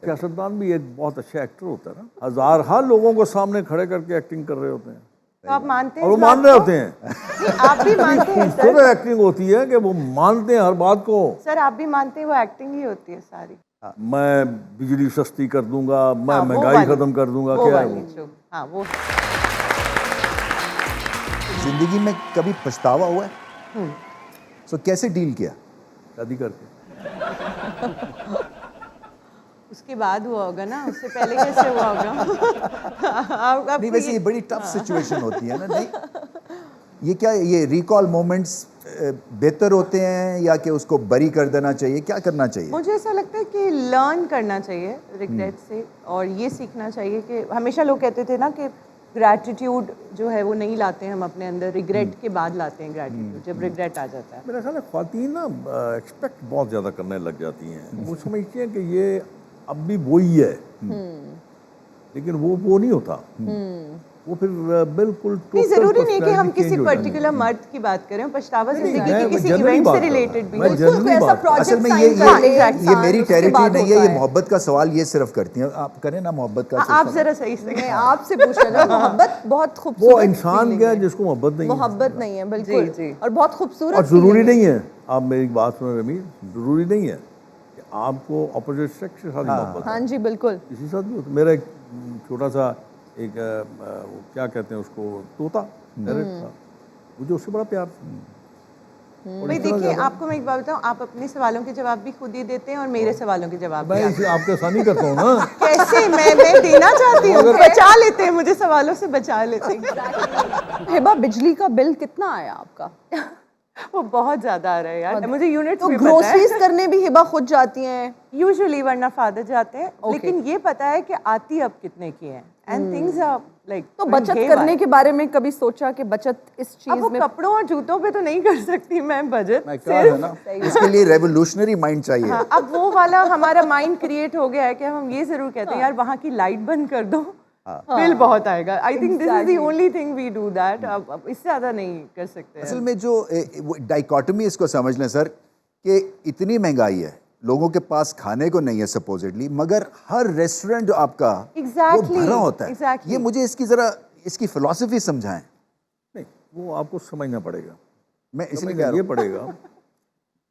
सियासतदान भी एक बहुत अच्छा एक्टर होता है ना, हजार लोगों को सामने खड़े करके एक्टिंग कर रहे होते हैं तो आप मानते हैं और वो इस मान बात रहे को? होते हैं। नहीं, आप भी मानते हैं तो सर? एक्टिंग होती है कि वो मानते हैं हर बात को। सर आप भी मानते हैं वो एक्टिंग ही होती है सारी? मैं बिजली सस्ती कर दूंगा, मैं हाँ, वो महंगाई वाली- खत्म कर दूंगा, वो क्या है वाली वो? जो हाँ वो जिंदगी में कभी पछतावा हुआ है? सो कैसे डील किया? शादी करके। उसके बाद हुआ होगा ना, उससे पहले कैसे हुआ होगा? आप नहीं, वैसे ये बड़ी टफ सिचुएशन होती है ना। नहीं, ये क्या, ये रिकॉल मोमेंट्स बेहतर होते हैं या कि उसको बरी कर देना चाहिए? क्या करना चाहिए? मुझे ऐसा लगता है कि लर्न करना चाहिए रिग्रेट से, और ये सीखना चाहिए कि हमेशा लोग कहते थे ना कि ग्रैटिट्यूड जो है वो नहीं लाते हैं हम अपने अंदर, रिग्रेट के बाद लाते हैं ग्रैटिट्यूड, जब रिग्रेट आ जाता है। मेरा ख्याल है ख्वातीन ना एक्सपेक्ट बहुत ज़्यादा करने लग जाती हैं। वो समझती हैं कि ये अब भी वही है, लेकिन वो नहीं होता। वो फिर बिल्कुल नहीं, total जरूरी नहीं कि personality हम किसी change हो जाती है। पर्टिकुलर मर्द की बात करें, पछतावा नहीं, जिंदगी मैं के किसी generally इवेंट बात से कर रहा हूँ। रिलेटेड भी मैं हो। generally कोई ऐसा बात कर रहा हूँ। असल प्रोजेक्ट में साइन कर ले एक ये साल, मेरी उसके टेरिटरी बाद नहीं है। होता ये मोहब्बत का सवाल ये सिर्फ करती हैं। आप करें ना मोहब्बत का। आप जरा सही से मैं आपसे पूछ रहा हूँ, मोहब्बत बहुत खूबसूरत वो इंसान feeling क्या है है। जिसको मोहब्बत नहीं है? मोहब्बत नहीं है बिल्कुल, जी, जी। और बहुत खूबसूरत और ज़रूरी feeling है। नहीं है, आप मेरी बात सुनो रमीज, ज़रूरी नहीं है कि आपको अपोजिट सेक्स के साथ ही मोहब्बत हाँ है। जी बिल्कुल। किसी साथ भी होता। मेरा एक छोटा सा एक वो क्या कहते हैं उसको, तोता पैरट था, मुझे उससे बड़ा प्यार था। और भाई इतना देखिए, ज़्यादा- आपको मैं एक बात बताऊं, आप अपने सवालों के जवाब भी खुद ही देते हैं और मेरे सवालों के जवाब भी मैं आप इसे आपके साथ नहीं करता हूँ ना। कैसे मैं देना चाहती हूँ, बचा लेते हैं मुझे, सवालों से बचा लेते हैं। हिबा, बिजली का बिल कितना आया आपका? वो बहुत ज्यादा आ रहा है यार, मुझे यूनिट्स तो में पता ग्रोसरीज है करने भी हिबा खुद जाती हैं? यूजुअली, वरना फादर जाते हैं। Okay. लेकिन ये पता है कि आती अब कितने की है, एंड थिंग्स आर लाइक तो बचत करने के बारे में कभी सोचा कि बचत इस अब चीज वो में? कपड़ों और जूतों पे तो नहीं कर सकती मैं बजट, मैं कहा है ना, इसके लिए रेवोल्यूशनरी माइंड चाहिए। हाँ, अब वो वाला हमारा माइंड क्रिएट हो गया है कि हम ये जरूर कहते हैं यार वहाँ की लाइट बंद कर दो, बिल बहुत आएगा। I think this is the only thing we do that. अब इससे ज्यादा नहीं कर सकते असल में जो डाइकोटमी इसको समझ लें सर, कि इतनी महंगाई है, लोगों के पास खाने को नहीं है सपोजिटली, मगर हर रेस्टोरेंट आपका वो भरा होता है। exactly. ये मुझे इसकी फिलॉसफी समझाएं। नहीं, वो आपको समझना पड़ेगा। मैं इसलिए समझना कह रहा ये हूं। पड़ेगा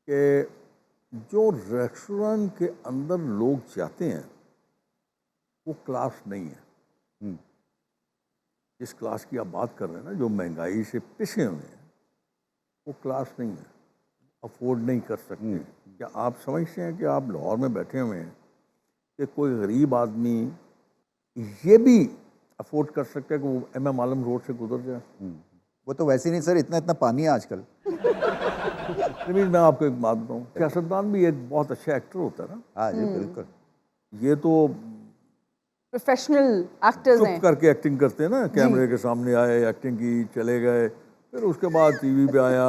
कि जो रेस्टोरेंट के अंदर लोग जाते हैं वो क्लास नहीं है। जिस क्लास की आप बात कर रहे हैं ना, जो महंगाई से पिसे हुए हैं, वो क्लास नहीं है, अफोर्ड नहीं कर सकते। क्या आप समझते हैं कि आप लाहौर में बैठे हुए हैं कि कोई गरीब आदमी ये भी अफोर्ड कर सकता है कि वो MM आलम रोड से गुजर जाए? वो तो वैसे ही नहीं सर, इतना पानी है आजकल। रमीज, मैं आपको एक बात बताऊँ, सियासतदान भी एक बहुत अच्छा एक्टर होता है ना। हाँ जी बिल्कुल। ये तो प्रोफेशनल एक्टर्स चुप हैं। करके एक्टिंग करते हैं ना, कैमरे के सामने आए, एक्टिंग की, चले गए, फिर उसके बाद टीवी पे आया,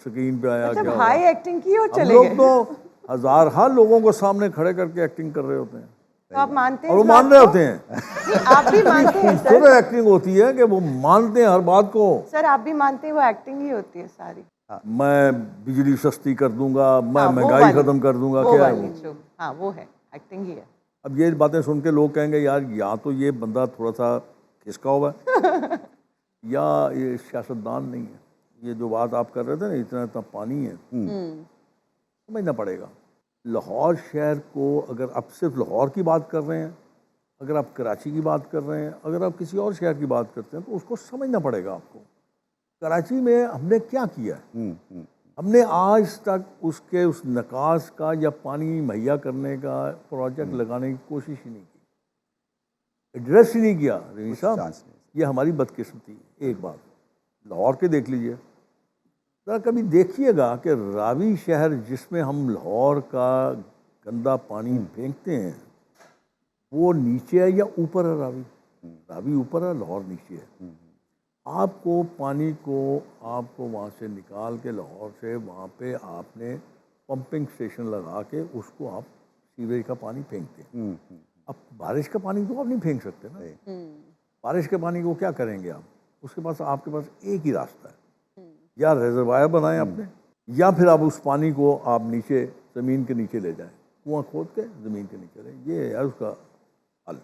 स्क्रीन पे आया, जब क्या हाई हुआ? एक्टिंग की और हम चले लोग गए। तो हजार लोगों को सामने खड़े करके एक्टिंग कर रहे होते हैं तो आप मानते हैं और वो इस मान बात रहे को? होते हैं। नहीं, आप भी मानते हैं तो सर? एक्टिंग होती है कि वो मानते हैं हर बात को। सर आप भी मानते हैं वो एक्टिंग ही होती है सारी? मैं बिजली सस्ती कर दूंगा, मैं हाँ, वो महंगाई वाली- खत्म कर दूंगा, वो क्या है वाली वो? जो हाँ वो है, एक्टिंग ही है। अब ये बातें सुन के लोग कहेंगे यार या तो ये बंदा थोड़ा सा खिसका हुआ है या ये सियासतदान नहीं है। ये जो बात आप कर रहे थे ना, इतना इतना पानी है, समझना पड़ेगा। लाहौर शहर को, अगर आप सिर्फ लाहौर की बात कर रहे हैं, अगर आप कराची की बात कर रहे हैं, अगर आप किसी और शहर की बात करते हैं, तो उसको समझना पड़ेगा आपको। कराची में हमने क्या किया है? हमने आज तक उसके उस निकास का या पानी मुहैया करने का प्रोजेक्ट लगाने की कोशिश ही नहीं की, एड्रेस ही नहीं किया। रमीज साहब, चांस नहीं। ये हमारी बदकिस्मती है। एक बात लाहौर के देख लीजिए ज़रा, कभी देखिएगा कि रावी शहर जिसमें हम लाहौर का गंदा पानी फेंकते हैं, वो नीचे है या ऊपर है? रावी ऊपर है, लाहौर नीचे है। आपको पानी को आपको वहाँ से निकाल के लाहौर से वहाँ पे आपने पंपिंग स्टेशन लगा के उसको आप सीवरेज का पानी फेंकते हैं। अब बारिश का पानी तो आप नहीं फेंक सकते ना। बारिश के पानी को क्या करेंगे आप? उसके पास आपके पास एक ही रास्ता है, या रिजर्वायर बनाएं अपने, या फिर आप उस पानी को आप नीचे ज़मीन के नीचे ले जाएं। कुआं खोद के ज़मीन के नीचे रहे, ये है उसका हल।